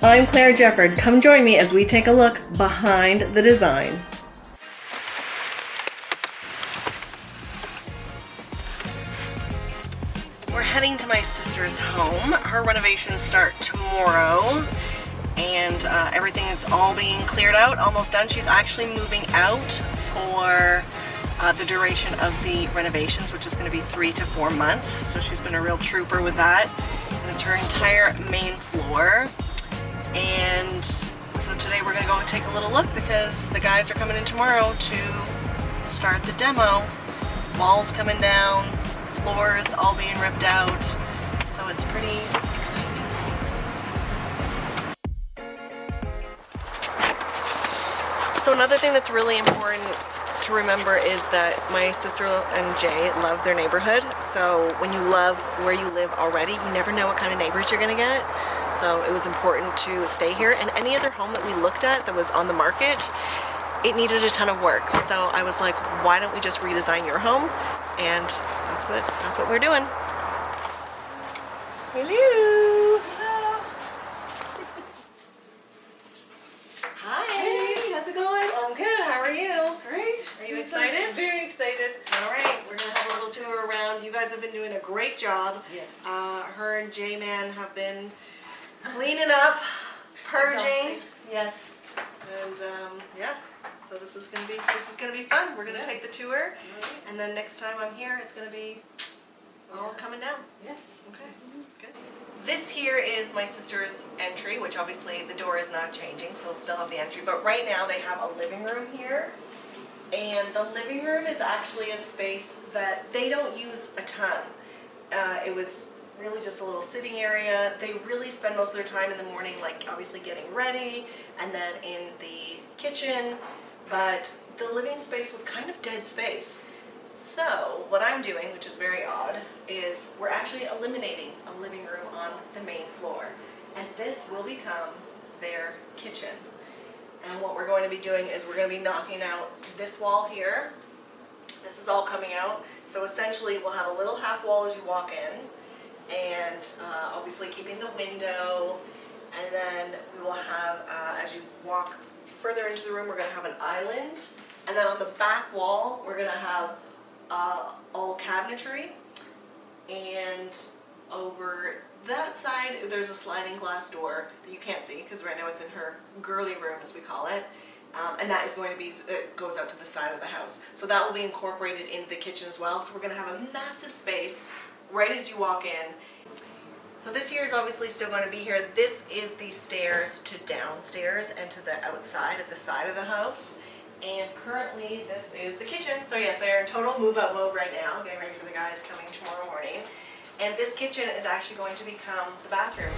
I'm Claire Jefford. Come join me as we take a look behind the design. We're heading to my sister's home. Her renovations start tomorrow, and everything is all being cleared out, almost done. She's actually moving out for the duration of the renovations, which is going to be 3 to 4 months. So she's been a real trooper with that. And it's her entire main floor. And so today we're going to go and take a little look because the guys are coming in tomorrow to start the demo. Walls coming down, floors all being ripped out. So it's pretty exciting. So another thing that's really important to remember is that my sister and Jay love their neighborhood. So when you love where you live already, you never know what kind of neighbors you're going to get. So it was important to stay here. And any other home that we looked at that was on the market, it needed a ton of work. So I was like, why don't we just redesign your home? And that's what we're doing. Hello. Hello. Hi. Hey, how's it going? I'm good. How are you? Great. Are you excited? Very excited. All right, we're gonna have a little tour around. You guys have been doing a great job. Yes. Her and J-Man have been cleaning up, purging, Yes. and yeah. So this is gonna be fun. We're gonna take the tour, and then next time I'm here, it's gonna be all coming down. Yes. Okay, good. This here is my sister's entry, which obviously the door is not changing, so we'll still have the entry. But right now they have a living room here, and the living room is actually a space that they don't use a ton. It was really just a little sitting area. They really spend most of their time in the morning, like obviously getting ready, and then in the kitchen. But the living space was kind of dead space. So what I'm doing, which is very odd, is we're actually eliminating a living room on the main floor. And this will become their kitchen. And what we're going to be doing is we're going to be knocking out this wall here. This is all coming out. So essentially we'll have a little half wall as you walk in, and obviously keeping the window. And then we will have, as you walk further into the room, we're going to have an island. And then on the back wall, we're going to have all cabinetry. And over that side, there's a sliding glass door that you can't see because right now it's in her girly room, as we call it. And that is going to be, it goes out to the side of the house. So that will be incorporated into the kitchen as well. So we're going to have a massive space right as you walk in. So this here is obviously still going to be here. This is the stairs to downstairs and to the outside at the side of the house. And currently this is the kitchen. So yes, they are in total move out mode right now, getting ready for the guys coming tomorrow morning. And this kitchen is actually going to become the bathroom.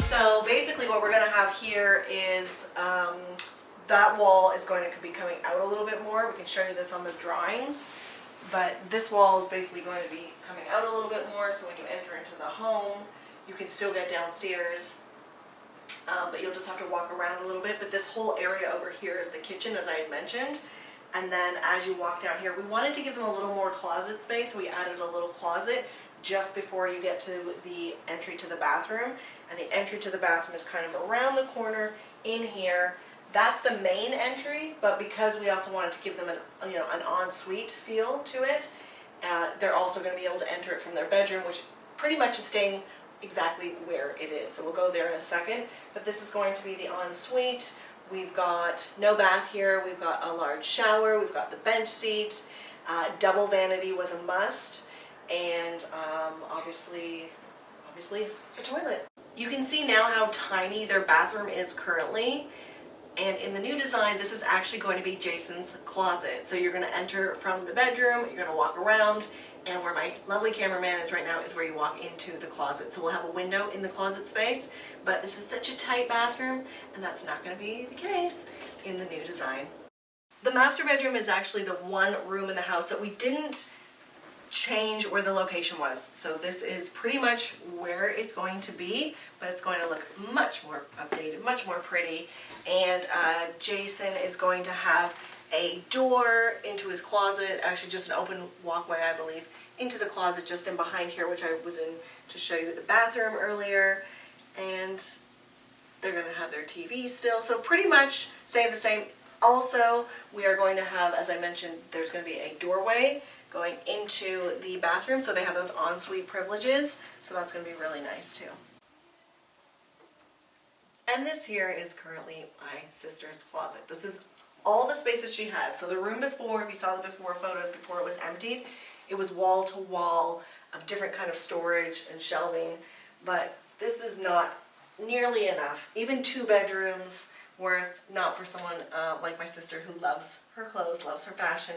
So basically what we're going to have here is that wall is going to be coming out a little bit more. We can show you this on the drawings. But this wall is basically going to be coming out a little bit more, so when you enter into the home, you can still get downstairs, but you'll just have to walk around a little bit. But this whole area over here is the kitchen, as I had mentioned. And then as you walk down here, we wanted to give them a little more closet space, so we added a little closet just before you get to the entry to the bathroom. And the entry to the bathroom is kind of around the corner in here. That's the main entry, but because we also wanted to give them an ensuite feel to it, they're also going to be able to enter it from their bedroom, which pretty much is staying exactly where it is. So we'll go there in a second. But this is going to be the ensuite. We've got no bath here. We've got a large shower. We've got the bench seats. Double vanity was a must, and obviously a toilet. You can see now how tiny their bathroom is currently. And in the new design, this is actually going to be Jason's closet. So you're going to enter from the bedroom, you're going to walk around, and where my lovely cameraman is right now is where you walk into the closet. So we'll have a window in the closet space, but this is such a tight bathroom, and that's not going to be the case in the new design. The master bedroom is actually the one room in the house that we didn't change where the location was. So this is pretty much where it's going to be, but it's going to look much more updated, much more pretty. And Jason is going to have a door into his closet, actually just an open walkway, I believe, into the closet just in behind here, which I was in to show you the bathroom earlier. And they're going to have their TV still, so pretty much staying the same. Also, we are going to have, as I mentioned, there's going to be a doorway going into the bathroom, so they have those ensuite privileges, so that's going to be really nice too. And this here is currently my sister's closet. This is all the spaces she has. So the room before, if you saw the before photos, before it was emptied, it was wall to wall of different kind of storage and shelving, but this is not nearly enough. Even 2 bedrooms worth, not for someone like my sister who loves her clothes, loves her fashion.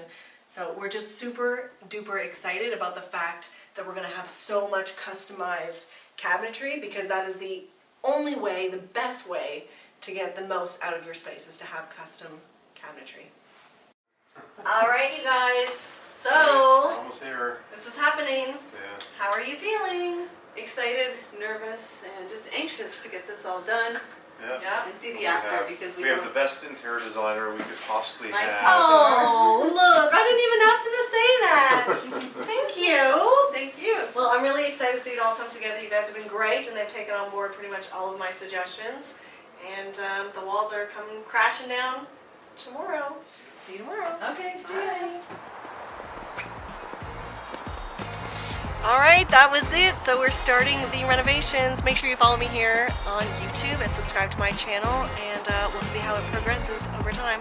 So we're just super duper excited about the fact that we're going to have so much customized cabinetry, because that is the only way, the best way to get the most out of your space is to have custom cabinetry. All right, you guys, so We're almost here. this is happening. Yeah. How are you feeling? Excited, nervous, and just anxious to get this all done Yeah. and see the We after have- because we have the best interior designer we could possibly My have. sister. Oh, look, I didn't even ask them to say that. Thank you. Thank you. Well, I'm really excited to see it all come together. You guys have been great, and they've taken on board pretty much all of my suggestions. And the walls are coming crashing down tomorrow. See you tomorrow. Okay, see ya. All right, that was it. So we're starting the renovations. Make sure you follow me here on YouTube and subscribe to my channel, and we'll see how it progresses over time.